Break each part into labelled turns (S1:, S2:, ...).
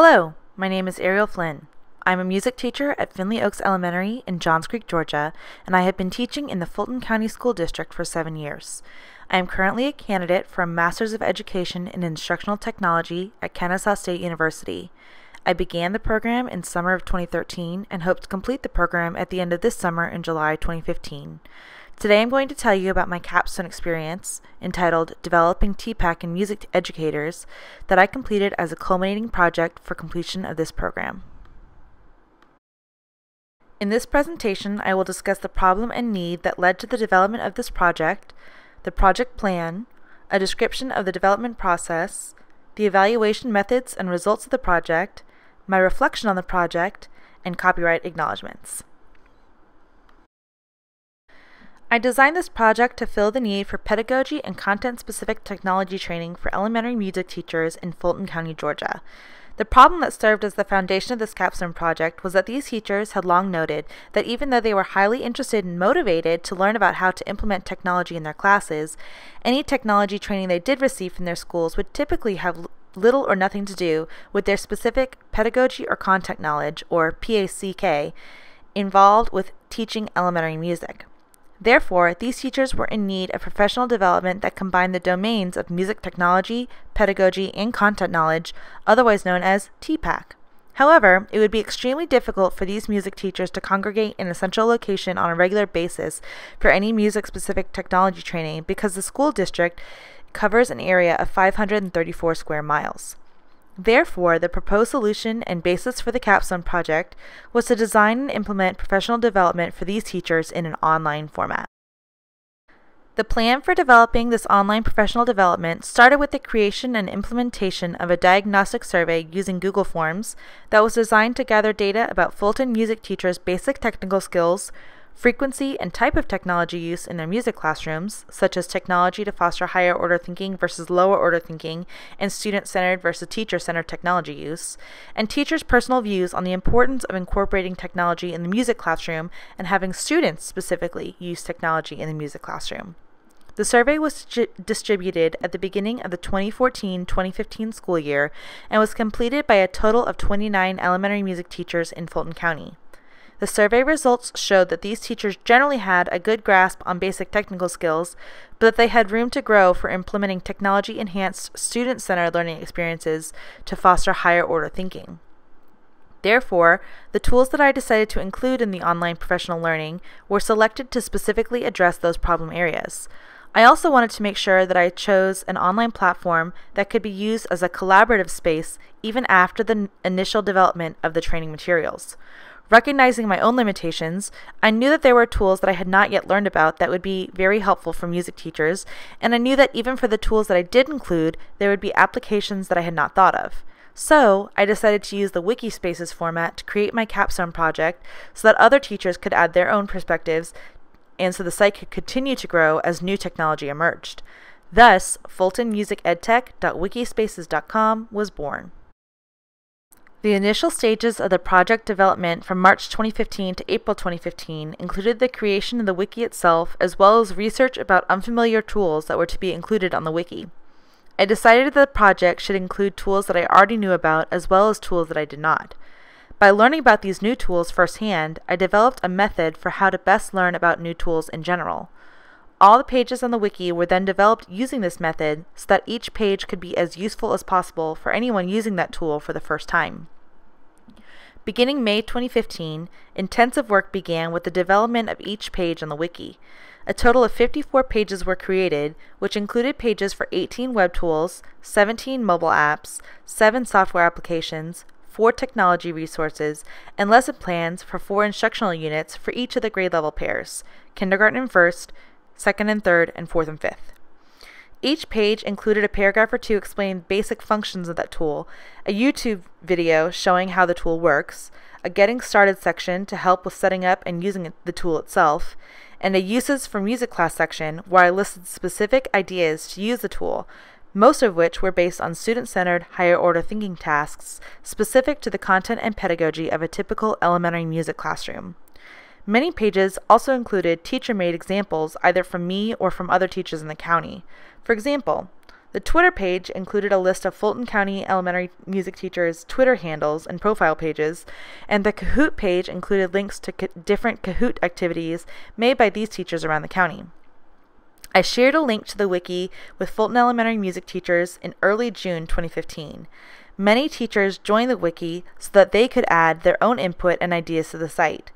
S1: Hello, my name is Ariel Flynn. I'm a music teacher at Finley Oaks Elementary in Johns Creek, Georgia, and I have been teaching in the Fulton County School District for 7 years. I am currently a candidate for a Master's of Education in Instructional Technology at Kennesaw State University. I began the program in summer of 2013 and hope to complete the program at the end of this summer in July 2015. Today I'm going to tell you about my Capstone experience, entitled Developing TPAC in Music Educators, that I completed as a culminating project for completion of this program. In this presentation, I will discuss the problem and need that led to the development of this project, the project plan, a description of the development process, the evaluation methods and results of the project, my reflection on the project, and copyright acknowledgments. I designed this project to fill the need for pedagogy and content-specific technology training for elementary music teachers in Fulton County, Georgia. The problem that served as the foundation of this capstone project was that these teachers had long noted that even though they were highly interested and motivated to learn about how to implement technology in their classes, any technology training they did receive from their schools would typically have little or nothing to do with their specific pedagogy or content knowledge, or PACK, involved with teaching elementary music. Therefore, these teachers were in need of professional development that combined the domains of music technology, pedagogy, and content knowledge, otherwise known as TPAC. However, it would be extremely difficult for these music teachers to congregate in a central location on a regular basis for any music-specific technology training because the school district covers an area of 534 square miles. Therefore, the proposed solution and basis for the Capstone project was to design and implement professional development for these teachers in an online format. The plan for developing this online professional development started with the creation and implementation of a diagnostic survey using Google Forms that was designed to gather data about Fulton music teachers' basic technical skills, frequency and type of technology use in their music classrooms, such as technology to foster higher order thinking versus lower order thinking, and student-centered versus teacher-centered technology use, and teachers' personal views on the importance of incorporating technology in the music classroom and having students specifically use technology in the music classroom. The survey was distributed at the beginning of the 2014-2015 school year and was completed by a total of 29 elementary music teachers in Fulton County. The survey results showed that these teachers generally had a good grasp on basic technical skills, but that they had room to grow for implementing technology-enhanced student-centered learning experiences to foster higher order thinking. Therefore, the tools that I decided to include in the online professional learning were selected to specifically address those problem areas. I also wanted to make sure that I chose an online platform that could be used as a collaborative space even after the initial development of the training materials. Recognizing my own limitations, I knew that there were tools that I had not yet learned about that would be very helpful for music teachers, and I knew that even for the tools that I did include, there would be applications that I had not thought of. So, I decided to use the Wikispaces format to create my Capstone project so that other teachers could add their own perspectives, and so the site could continue to grow as new technology emerged. Thus, fultonmusicedtech.wikispaces.com was born. The initial stages of the project development from March 2015 to April 2015 included the creation of the wiki itself, as well as research about unfamiliar tools that were to be included on the wiki. I decided that the project should include tools that I already knew about, as well as tools that I did not. By learning about these new tools firsthand, I developed a method for how to best learn about new tools in general. All the pages on the wiki were then developed using this method so that each page could be as useful as possible for anyone using that tool for the first time. Beginning May 2015, intensive work began with the development of each page on the wiki. A total of 54 pages were created, which included pages for 18 web tools, 17 mobile apps, 7 software applications, 4 technology resources, and lesson plans for 4 instructional units for each of the grade level pairs: kindergarten and first, second and third, and fourth and fifth. Each page included a paragraph or two explaining basic functions of that tool, a YouTube video showing how the tool works, a getting started section to help with setting up and using the tool itself, and a uses for music class section where I listed specific ideas to use the tool, most of which were based on student-centered, higher-order thinking tasks specific to the content and pedagogy of a typical elementary music classroom. Many pages also included teacher-made examples either from me or from other teachers in the county. For example, The Twitter page included a list of Fulton County elementary music teachers' Twitter handles and profile pages, and the Kahoot page included links to different Kahoot activities made by these teachers around the county. I shared a link to the wiki with Fulton elementary music teachers in early June 2015. Many teachers joined the wiki so that they could add their own input and ideas to the site.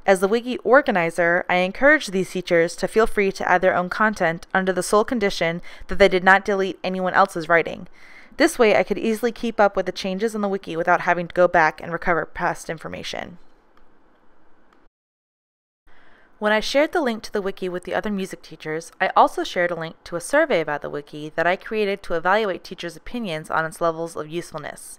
S1: As the wiki organizer, I encouraged these teachers to feel free to add their own content under the sole condition that they did not delete anyone else's writing. This way, I could easily keep up with the changes in the wiki without having to go back and recover past information. When I shared the link to the wiki with the other music teachers, I also shared a link to a survey about the wiki that I created to evaluate teachers' opinions on its levels of usefulness.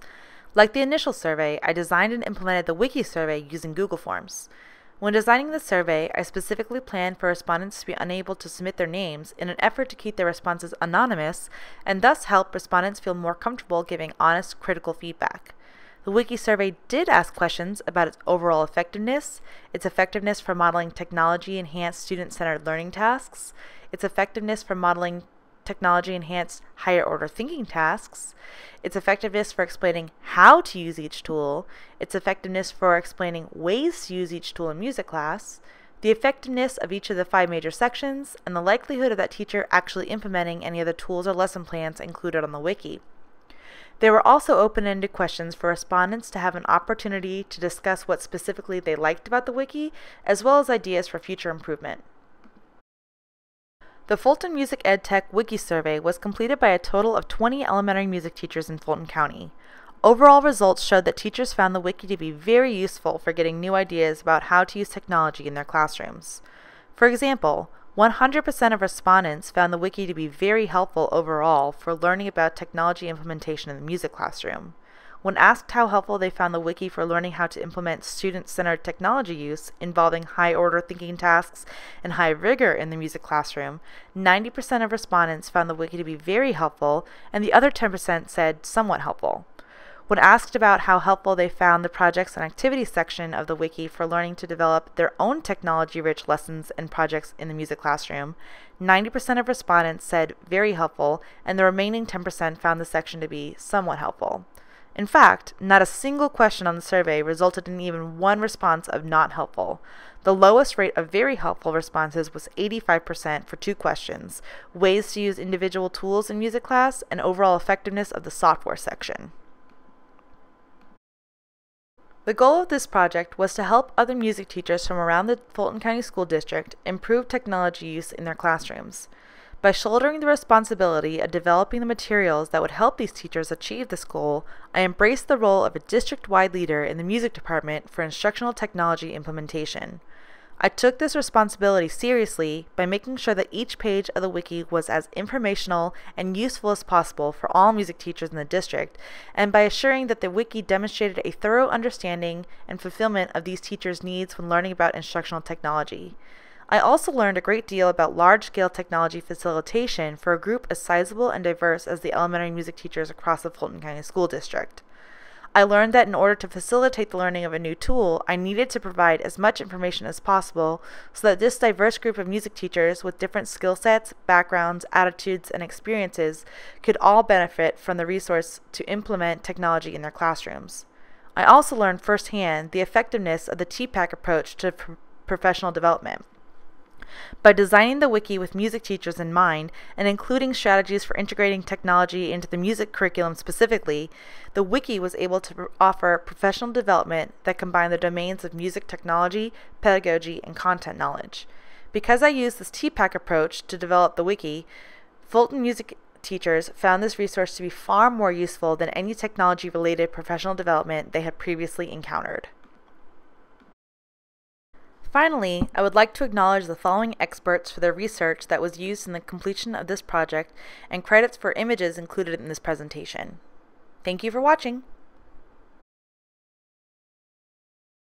S1: Like the initial survey, I designed and implemented the wiki survey using Google Forms. When designing the survey, I specifically planned for respondents to be unable to submit their names in an effort to keep their responses anonymous and thus help respondents feel more comfortable giving honest, critical feedback. The wiki survey did ask questions about its overall effectiveness for modeling technology-enhanced student-centered learning tasks, its effectiveness for modeling technology-enhanced higher-order thinking tasks, its effectiveness for explaining how to use each tool, its effectiveness for explaining ways to use each tool in music class, the effectiveness of each of the 5 major sections, and the likelihood of that teacher actually implementing any of the tools or lesson plans included on the wiki. There were also open-ended questions for respondents to have an opportunity to discuss what specifically they liked about the wiki, as well as ideas for future improvement. The Fulton Music EdTech Wiki Survey was completed by a total of 20 elementary music teachers in Fulton County. Overall results showed that teachers found the wiki to be very useful for getting new ideas about how to use technology in their classrooms. For example, 100% of respondents found the wiki to be very helpful overall for learning about technology implementation in the music classroom. When asked how helpful they found the wiki for learning how to implement student-centered technology use involving high-order thinking tasks and high rigor in the music classroom, 90% of respondents found the wiki to be very helpful, and the other 10% said somewhat helpful. When asked about how helpful they found the projects and activities section of the wiki for learning to develop their own technology-rich lessons and projects in the music classroom, 90% of respondents said very helpful, and the remaining 10% found the section to be somewhat helpful. In fact, not a single question on the survey resulted in even one response of not helpful. The lowest rate of very helpful responses was 85% for 2 questions: ways to use individual tools in music class and overall effectiveness of the software section. The goal of this project was to help other music teachers from around the Fulton County School District improve technology use in their classrooms. By shouldering the responsibility of developing the materials that would help these teachers achieve this goal, I embraced the role of a district-wide leader in the music department for instructional technology implementation. I took this responsibility seriously by making sure that each page of the wiki was as informational and useful as possible for all music teachers in the district, and by assuring that the wiki demonstrated a thorough understanding and fulfillment of these teachers' needs when learning about instructional technology. I also learned a great deal about large-scale technology facilitation for a group as sizable and diverse as the elementary music teachers across the Fulton County School District. I learned that in order to facilitate the learning of a new tool, I needed to provide as much information as possible so that this diverse group of music teachers with different skill sets, backgrounds, attitudes, and experiences could all benefit from the resource to implement technology in their classrooms. I also learned firsthand the effectiveness of the TPAC approach to professional development. By designing the wiki with music teachers in mind and including strategies for integrating technology into the music curriculum specifically, the wiki was able to offer professional development that combined the domains of music technology, pedagogy, and content knowledge. Because I used this TPAC approach to develop the wiki, Fulton music teachers found this resource to be far more useful than any technology-related professional development they had previously encountered. Finally, I would like to acknowledge the following experts for their research that was used in the completion of this project and credits for images included in this presentation. Thank you for watching.